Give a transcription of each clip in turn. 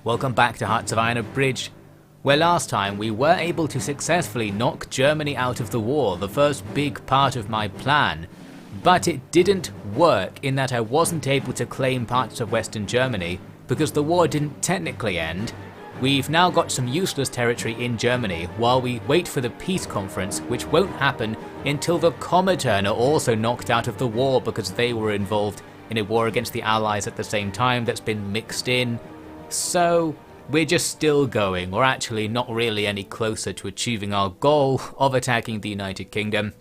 Welcome back to Hearts of Iron Abridged, where last time we were able to successfully knock Germany out of the war, the first big part of my plan. But it didn't work in that I wasn't able to claim parts of Western Germany because the war didn't technically end. We've now got some useless territory in Germany while we wait for the peace conference, which won't happen until the Comintern are also knocked out of the war because they were involved in a war against the Allies at the same time that's been mixed in. So we're just still going. We're actually not really any closer to achieving our goal of attacking the United Kingdom.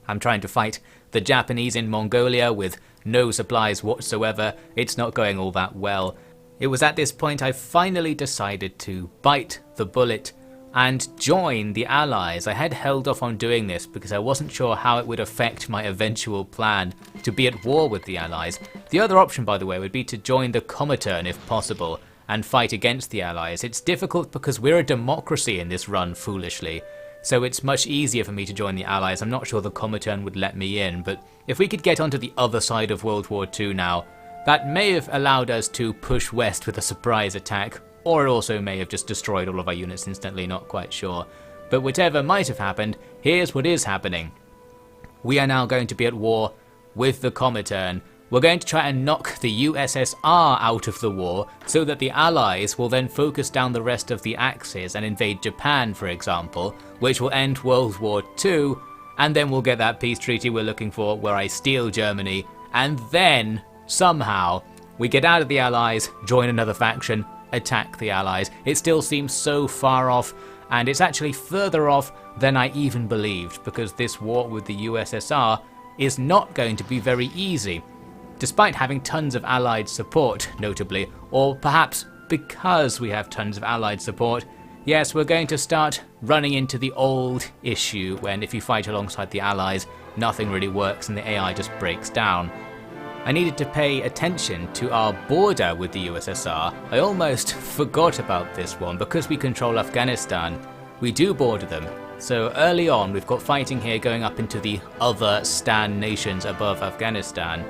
I'm trying to fight the Japanese in Mongolia with no supplies whatsoever. It's not going all that well. It was at this point I finally decided to bite the bullet and join the Allies. I had held off on doing this because I wasn't sure how it would affect my eventual plan to be at war with the Allies. The other option, by the way, would be to join the Comintern if possible and fight against the Allies. It's difficult because we're a democracy in this run, foolishly. So it's much easier for me to join the Allies. I'm not sure the Comintern would let me in, but if we could get onto the other side of World War II now, that may have allowed us to push west with a surprise attack, or it also may have just destroyed all of our units instantly, not quite sure. But whatever might have happened, here's what is happening. We are now going to be at war with the Comintern. We're going to try and knock the USSR out of the war so that the Allies will then focus down the rest of the Axis and invade Japan, for example, which will end World War II, and then we'll get that peace treaty we're looking for where I steal Germany, and then somehow we get out of the Allies, join another faction, attack the Allies. It still seems so far off, and it's actually further off than I even believed, because this war with the USSR is not going to be very easy. Despite having tons of Allied support, notably, or perhaps because we have tons of Allied support, yes, we're going to start running into the old issue when if you fight alongside the Allies, nothing really works and the AI just breaks down. I needed to pay attention to our border with the USSR. I almost forgot about this one. Because we control Afghanistan, we do border them. So early on we've got fighting here going up into the other Stan nations above Afghanistan.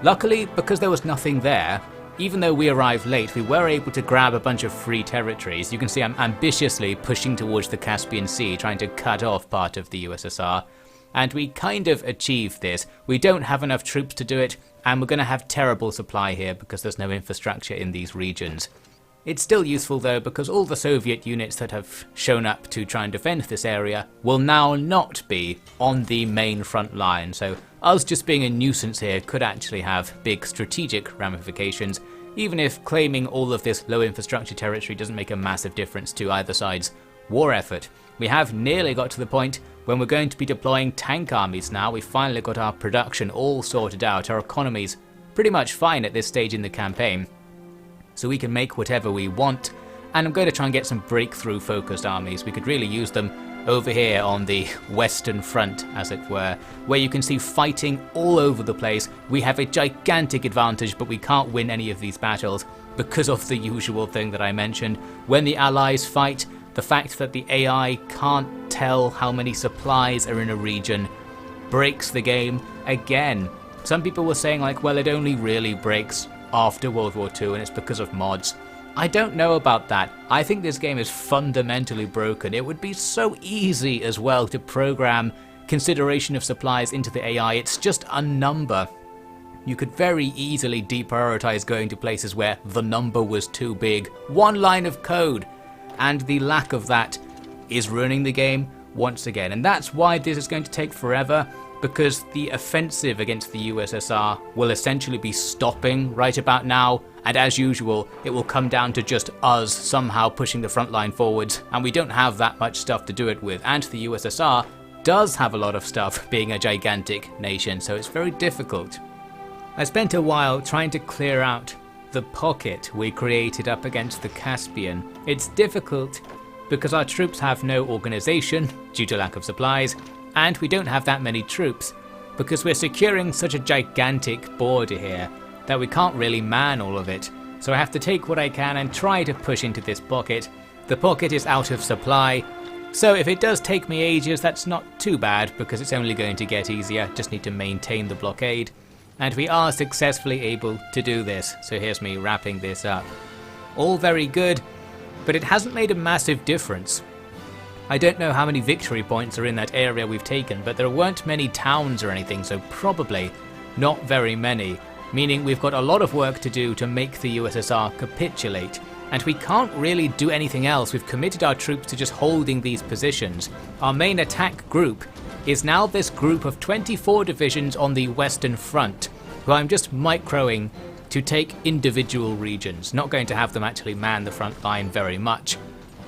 Luckily, because there was nothing there, even though we arrived late, we were able to grab a bunch of free territories. You can see I'm ambitiously pushing towards the Caspian Sea, trying to cut off part of the USSR. And we kind of achieved this. We don't have enough troops to do it, and we're going to have terrible supply here because there's no infrastructure in these regions. It's still useful though, because all the Soviet units that have shown up to try and defend this area will now not be on the main front line, so us just being a nuisance here could actually have big strategic ramifications, even if claiming all of this low infrastructure territory doesn't make a massive difference to either side's war effort. We have nearly got to the point when we're going to be deploying tank armies now. We've finally got our production all sorted out, our economy's pretty much fine at this stage in the campaign, so we can make whatever we want, and I'm going to try and get some breakthrough focused armies. We could really use them over here on the western front, as it were, where you can see fighting all over the place. We have a gigantic advantage, but we can't win any of these battles because of the usual thing that I mentioned. When the Allies fight, the fact that the AI can't tell how many supplies are in a region breaks the game again. Some people were saying like, well, it only really breaks after World War II and it's because of mods. I don't know about that. I think this game is fundamentally broken. It would be so easy as well to program consideration of supplies into the AI. It's just a number. You could very easily deprioritize going to places where the number was too big. One line of code. And the lack of that is ruining the game once again. And that's why this is going to take forever, because the offensive against the USSR will essentially be stopping right about now, and as usual it will come down to just us somehow pushing the front line forwards, and we don't have that much stuff to do it with, and the USSR does have a lot of stuff being a gigantic nation, so it's very difficult. I spent a while trying to clear out the pocket we created up against the Caspian. It's difficult because our troops have no organisation due to lack of supplies, and we don't have that many troops because we're securing such a gigantic border here that we can't really man all of it. So I have to take what I can and try to push into this pocket. The pocket is out of supply, so if it does take me ages, that's not too bad because it's only going to get easier. Just need to maintain the blockade. And we are successfully able to do this. So here's me wrapping this up. all very good, but it hasn't made a massive difference. I don't know how many victory points are in that area we've taken, but there weren't many towns or anything, so probably not very many, meaning we've got a lot of work to do to make the USSR capitulate. And we can't really do anything else. We've committed our troops to just holding these positions. Our main attack group is now this group of 24 divisions on the Western Front, who I'm just microing to take individual regions, not going to have them actually man the front line very much.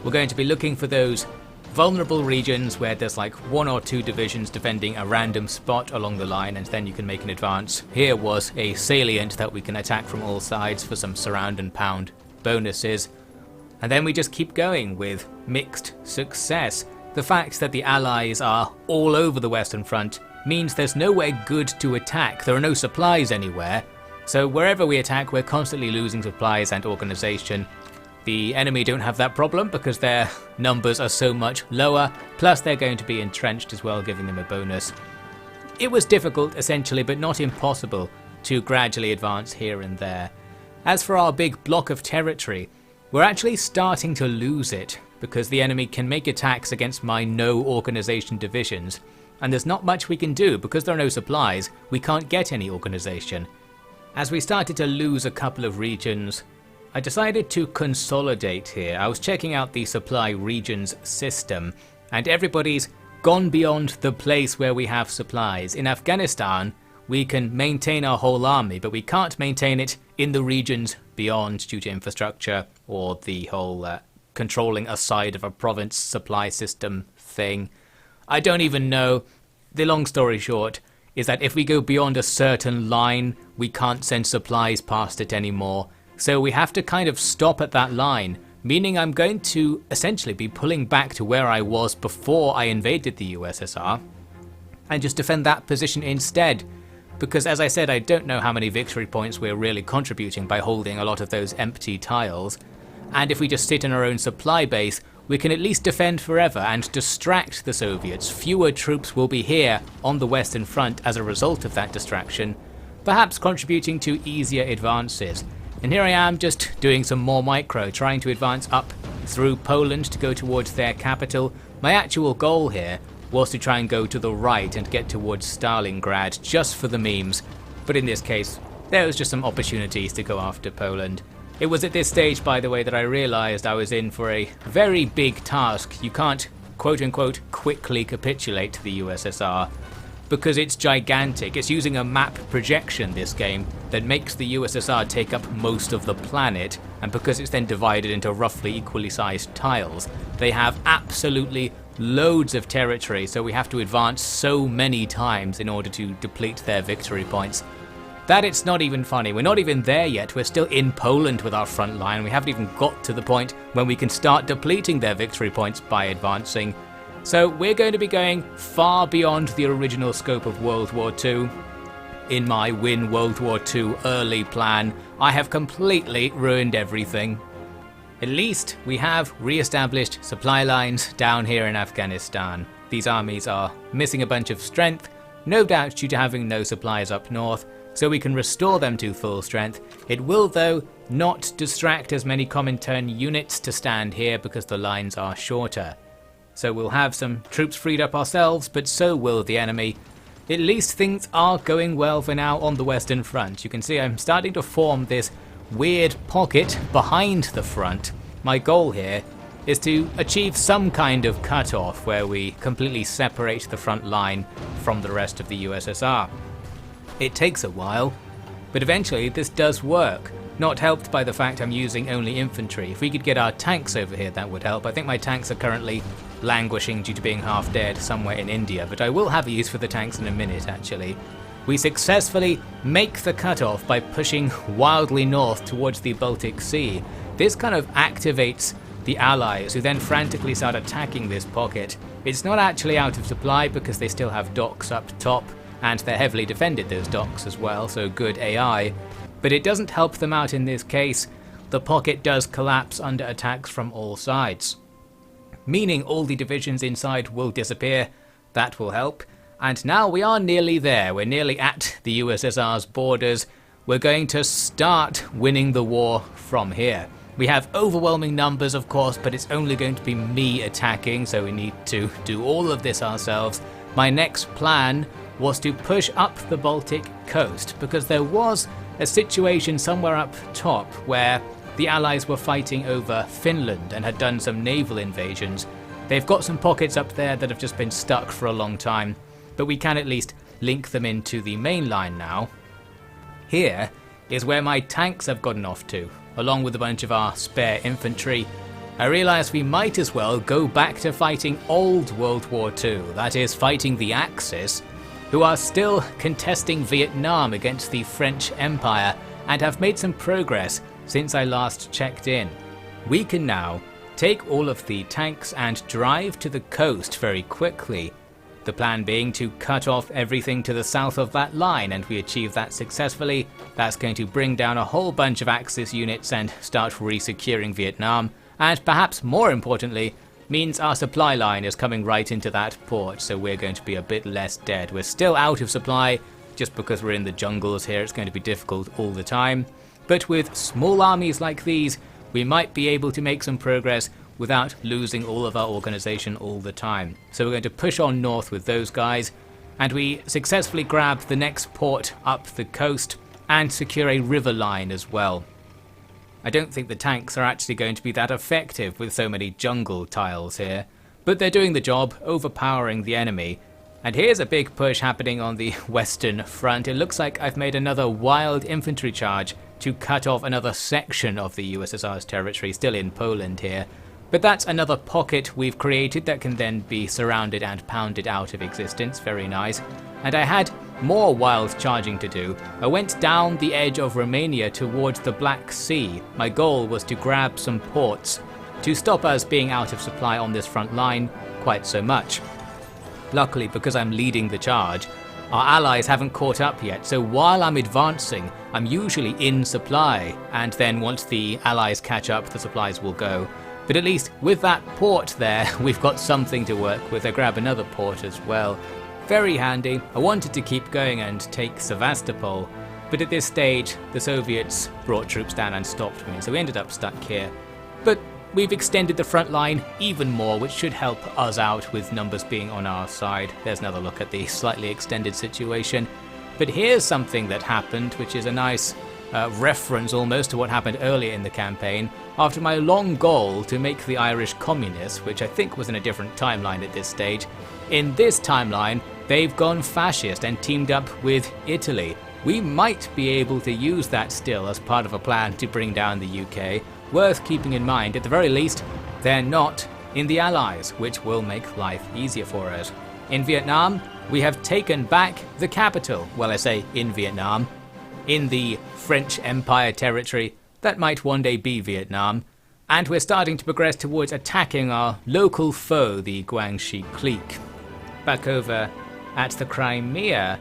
We're going to be looking for those vulnerable regions where there's like 1 or 2 divisions defending a random spot along the line, and then you can make an advance. Here was a salient that we can attack from all sides for some surround and pound bonuses. And then we just keep going with mixed success. The fact that the Allies are all over the Western Front means there's nowhere good to attack. There are no supplies anywhere. So wherever we attack, we're constantly losing supplies and organization. The enemy don't have that problem because their numbers are so much lower, plus they're going to be entrenched as well, giving them a bonus. It was difficult, essentially, but not impossible, to gradually advance here and there. As for our big block of territory, we're actually starting to lose it, because the enemy can make attacks against my no organization divisions, and there's not much we can do because there are no supplies. We can't get any organization. As we started to lose a couple of regions, I decided to consolidate here. I was checking out the supply regions system, and everybody's gone beyond the place where we have supplies. In Afghanistan, we can maintain our whole army, but we can't maintain it in the regions beyond due to infrastructure or the whole controlling a side of a province supply system thing. I don't even know. The long story short is that if we go beyond a certain line, we can't send supplies past it anymore. So we have to kind of stop at that line, meaning I'm going to essentially be pulling back to where I was before I invaded the USSR and just defend that position instead. Because as I said, I don't know how many victory points we're really contributing by holding a lot of those empty tiles. And if we just sit in our own supply base, we can at least defend forever and distract the Soviets. Fewer troops will be here on the Western Front as a result of that distraction, perhaps contributing to easier advances. And here I am just doing some more micro, trying to advance up through Poland to go towards their capital. My actual goal here was to try and go to the right and get towards Stalingrad just for the memes, but in this case there was just some opportunities to go after Poland. It was at this stage, by the way, that I realised I was in for a very big task. You can't quote-unquote quickly capitulate to the USSR because it's gigantic. It's using a map projection, this game, that makes the USSR take up most of the planet, and because it's then divided into roughly equally sized tiles, they have absolutely loads of territory, so we have to advance so many times in order to deplete their victory points. That it's not even funny. We're not even there yet. We're still in Poland with our front line. We haven't even got to the point when we can start depleting their victory points by advancing. So we're going to be going far beyond the original scope of World War II. In my win World War II early plan, I have completely ruined everything. At least we have re-established supply lines down here in Afghanistan. These armies are missing a bunch of strength, no doubt due to having no supplies up north, so we can restore them to full strength. It will, though, not distract as many Comintern units to stand here because the lines are shorter. So we'll have some troops freed up ourselves, but so will the enemy. At least things are going well for now on the Western Front. You can see I'm starting to form this weird pocket behind the front. My goal here is to achieve some kind of cut-off where we completely separate the front line from the rest of the USSR. It takes a while, but eventually this does work, not helped by the fact I'm using only infantry. If we could get our tanks over here, that would help. I think my tanks are currently languishing due to being half dead somewhere in India, but I will have a use for the tanks in a minute actually. We successfully make the cutoff by pushing wildly north towards the Baltic Sea. This kind of activates the Allies, who then frantically start attacking this pocket. It's not actually out of supply because they still have docks up top, and they're heavily defended, those docks as well, so good AI. But it doesn't help them out in this case. The pocket does collapse under attacks from all sides, meaning all the divisions inside will disappear. That will help. And now we are nearly there. We're nearly at the USSR's borders. We're going to start winning the war from here. We have overwhelming numbers, of course, but it's only going to be me attacking, so we need to do all of this ourselves. My next plan was to push up the Baltic coast, because there was a situation somewhere up top where the Allies were fighting over Finland and had done some naval invasions. They've got some pockets up there that have just been stuck for a long time, but we can at least link them into the main line now. Here is where my tanks have gotten off to, along with a bunch of our spare infantry. I realised we might as well go back to fighting old World War II, that is, fighting the Axis, who are still contesting Vietnam against the French Empire and have made some progress since I last checked in. We can now take all of the tanks and drive to the coast very quickly. The plan being to cut off everything to the south of that line, and we achieve that successfully. That's going to bring down a whole bunch of Axis units and start re-securing Vietnam, and perhaps more importantly, means our supply line is coming right into that port, so we're going to be a bit less dead. We're still out of supply, just because we're in the jungles here, it's going to be difficult all the time. But with small armies like these, we might be able to make some progress without losing all of our organization all the time. So we're going to push on north with those guys, and we successfully grab the next port up the coast and secure a river line as well. I don't think the tanks are actually going to be that effective with so many jungle tiles here, but they're doing the job, overpowering the enemy. And here's a big push happening on the western front. It looks like I've made another wild infantry charge to cut off another section of the USSR's territory, still in Poland here. But that's another pocket we've created that can then be surrounded and pounded out of existence. Very nice. And I had more wild charging to do. I went down the edge of Romania towards the Black Sea. My goal was to grab some ports to stop us being out of supply on this front line quite so much. Luckily, because I'm leading the charge, our allies haven't caught up yet, so while I'm advancing, I'm usually in supply, and then once the allies catch up, the supplies will go. But at least with that port there, we've got something to work with. I grab another port as well. Very handy. I wanted to keep going and take Sevastopol, but at this stage, the Soviets brought troops down and stopped me, so we ended up stuck here. But we've extended the front line even more, which should help us out with numbers being on our side. There's another look at the slightly extended situation. But here's something that happened, which is a nice reference almost to what happened earlier in the campaign. After my long goal to make the Irish communists, which I think was in a different timeline at this stage, in this timeline, they've gone fascist and teamed up with Italy. We might be able to use that still as part of a plan to bring down the UK. Worth keeping in mind, at the very least, they're not in the Allies, which will make life easier for us. In Vietnam, we have taken back the capital. Well, I say in Vietnam. In the French Empire territory, that might one day be Vietnam. And we're starting to progress towards attacking our local foe, the Guangxi clique. Back over at the Crimea,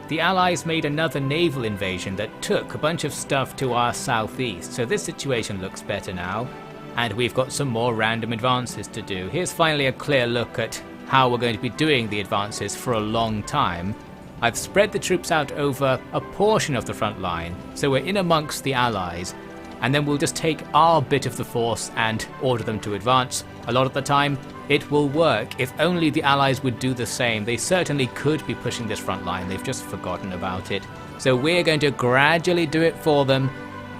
the Allies made another naval invasion that took a bunch of stuff to our southeast, so this situation looks better now. And we've got some more random advances to do. Here's finally a clear look at how we're going to be doing the advances for a long time. I've spread the troops out over a portion of the front line, so we're in amongst the Allies, and then we'll just take our bit of the force and order them to advance. A lot of the time, it will work. If only the Allies would do the same. They certainly could be pushing this front line, they've just forgotten about it. So we're going to gradually do it for them,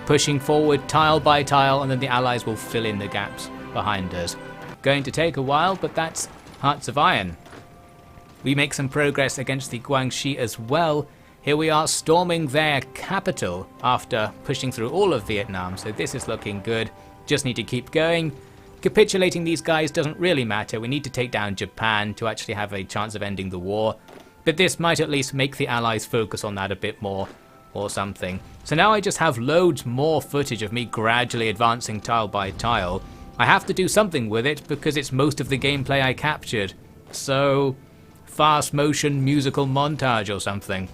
pushing forward tile by tile, and then the Allies will fill in the gaps behind us. Going to take a while, but that's Hearts of Iron. We make some progress against the Guangxi as well. Here we are storming their capital after pushing through all of Vietnam, so this is looking good. Just need to keep going. Capitulating these guys doesn't really matter. We need to take down Japan to actually have a chance of ending the war. But this might at least make the Allies focus on that a bit more, or something. So now I just have loads more footage of me gradually advancing tile by tile. I have to do something with it because it's most of the gameplay I captured. So, fast motion musical montage or something.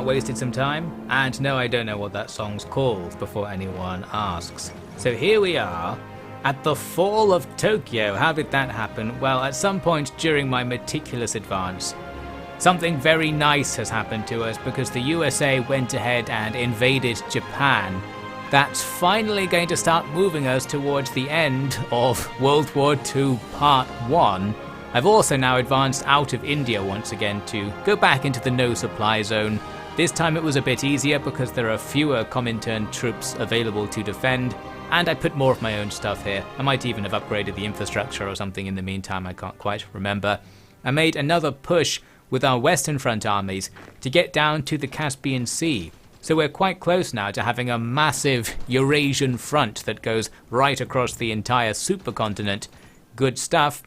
that wasted some time, and no, I don't know what that song's called before anyone asks. So here we are, at the fall of Tokyo. How did that happen? Well, at some point during my meticulous advance, something very nice has happened to us because the USA went ahead and invaded Japan. That's finally going to start moving us towards the end of World War II Part 1. I've also now advanced out of India once again to go back into the no-supply zone. This time it was a bit easier because there are fewer Comintern troops available to defend, and I put more of my own stuff here. I might even have upgraded the infrastructure or something in the meantime, I can't quite remember. I made another push with our Western Front armies to get down to the Caspian Sea. So we're quite close now to having a massive Eurasian front that goes right across the entire supercontinent. Good stuff.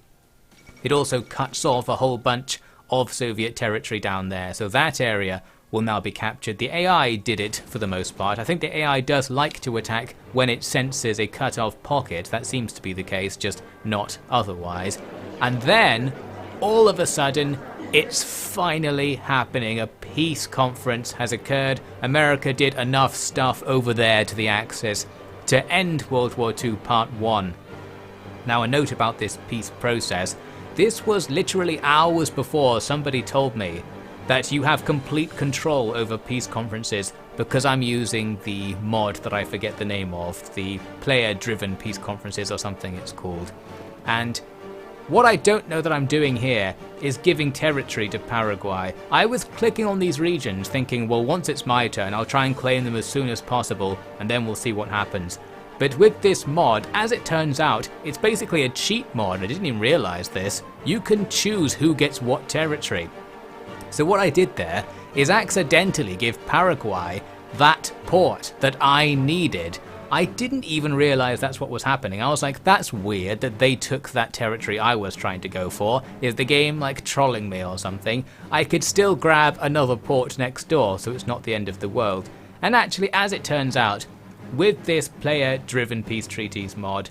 It also cuts off a whole bunch of Soviet territory down there, so that area will now be captured. The AI did it for the most part. I think the AI does like to attack when it senses a cut-off pocket. That seems to be the case, just not otherwise. And then, all of a sudden, it's finally happening. A peace conference has occurred. America did enough stuff over there to the Axis to end World War II Part 1. Now, a note about this peace process. This was literally hours before somebody told me that you have complete control over peace conferences because I'm using the mod that I forget the name of, the player-driven peace conferences or something it's called. And what I don't know that I'm doing here is giving territory to Paraguay. I was clicking on these regions thinking, well, once it's my turn, I'll try and claim them as soon as possible, and then we'll see what happens. But with this mod, as it turns out, it's basically a cheat mod. I didn't even realize this. You can choose who gets what territory. So what I did there is accidentally give Paraguay that port that I needed. I didn't even realize that's what was happening. I was like, that's weird that they took that territory I was trying to go for. Is the game like trolling me or something? I could still grab another port next door, so it's not the end of the world. And actually, as it turns out, with this player-driven peace treaties mod,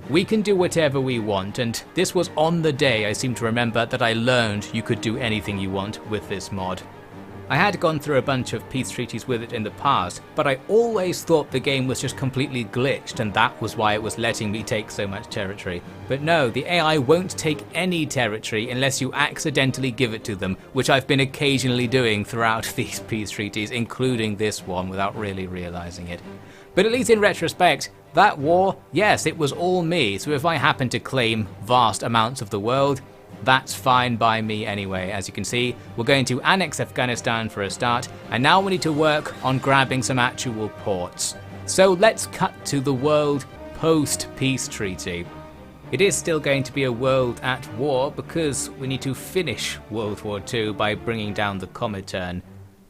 we can do whatever we want, and this was on the day I seem to remember that I learned you could do anything you want with this mod. I had gone through a bunch of peace treaties with it in the past, but I always thought the game was just completely glitched and that was why it was letting me take so much territory. But no, the AI won't take any territory unless you accidentally give it to them, which I've been occasionally doing throughout these peace treaties, including this one, without really realizing it. But at least in retrospect, that war, yes, it was all me, so if I happen to claim vast amounts of the world, that's fine by me anyway. As you can see, we're going to annex Afghanistan for a start, and now we need to work on grabbing some actual ports. So let's cut to the world post-peace treaty. It is still going to be a world at war because we need to finish World War II by bringing down the Comintern.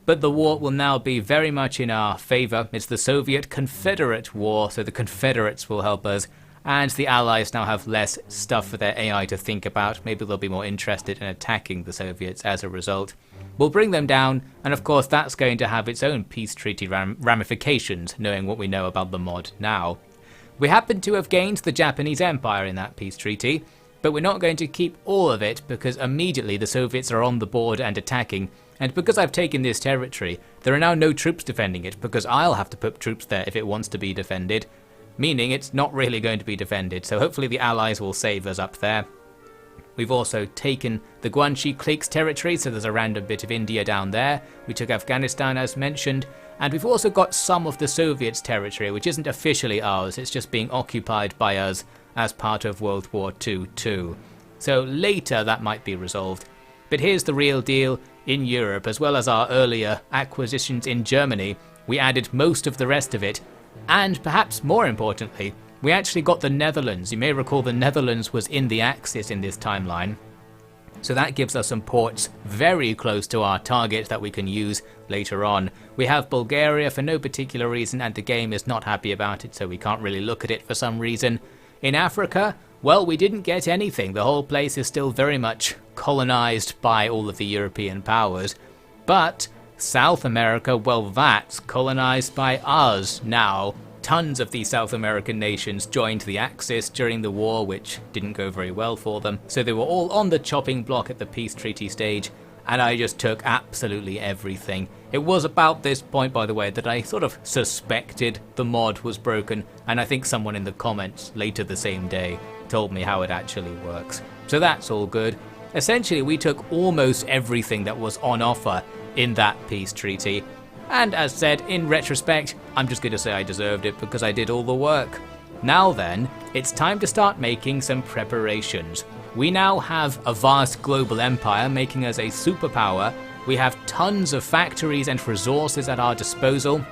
But the war will now be very much in our favour. It's the Soviet-Confederate war, so the Confederates will help us. And the Allies now have less stuff for their AI to think about. Maybe they'll be more interested in attacking the Soviets as a result. We'll bring them down, and of course that's going to have its own peace treaty ramifications, knowing what we know about the mod now. We happen to have gained the Japanese Empire in that peace treaty, but we're not going to keep all of it because immediately the Soviets are on the board and attacking, and because I've taken this territory, there are now no troops defending it because I'll have to put troops there if it wants to be defended. Meaning it's not really going to be defended, so hopefully the Allies will save us up there. We've also taken the Guanxi cliques territory, so there's a random bit of India down there. We took Afghanistan as mentioned, and we've also got some of the Soviets territory, which isn't officially ours, it's just being occupied by us as part of World War II too. So later that might be resolved. But here's the real deal. In Europe, as well as our earlier acquisitions in Germany, we added most of the rest of it. And perhaps more importantly, we actually got the Netherlands. You may recall the Netherlands was in the Axis in this timeline. So that gives us some ports very close to our target that we can use later on. We have Bulgaria for no particular reason, and the game is not happy about it, so we can't really look at it for some reason. In Africa, well, we didn't get anything. The whole place is still very much colonized by all of the European powers. But South America, well, that's colonized by us now. Tons of these South American nations joined the Axis during the war, which didn't go very well for them. So they were all on the chopping block at the peace treaty stage. and I just took absolutely everything. It was about this point, by the way, that I sort of suspected the mod was broken, and I think someone in the comments later the same day told me how it actually works. So that's all good. Essentially, we took almost everything that was on offer in that peace treaty, and as said, in retrospect, I'm just going to say I deserved it because I did all the work. Now then, it's time to start making some preparations. We now have a vast global empire making us a superpower. We have tons of factories and resources at our disposal.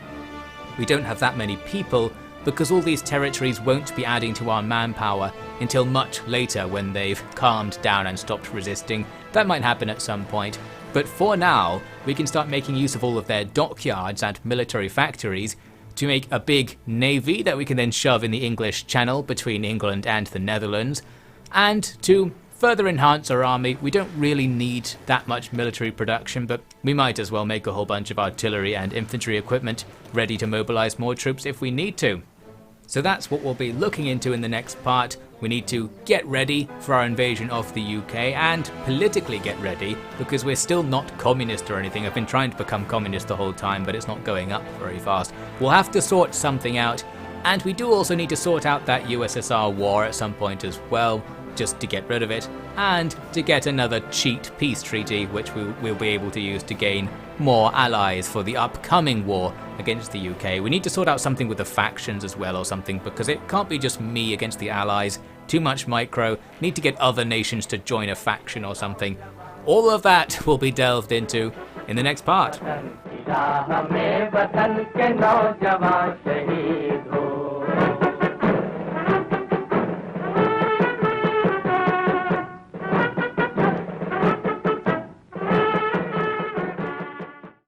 We don't have that many people because all these territories won't be adding to our manpower until much later when they've calmed down and stopped resisting. That might happen at some point. But for now, we can start making use of all of their dockyards and military factories to make a big navy that we can then shove in the English Channel between England and the Netherlands. And to further enhance our army, we don't really need that much military production, but we might as well make a whole bunch of artillery and infantry equipment ready to mobilize more troops if we need to. So that's what we'll be looking into in the next part. We need to get ready for our invasion of the UK and politically get ready because we're still not communist or anything. I've been trying to become communist the whole time, but it's not going up very fast. We'll have to sort something out, and we do also need to sort out that USSR war at some point as well, just to get rid of it, and to get another cheat peace treaty which we'll be able to use to gain more allies for the upcoming war against the UK. We need to sort out something with the factions as well or something, because it can't be just me against the allies. Too much micro. Need to get other nations to join a faction or something. All of that will be delved into in the next part.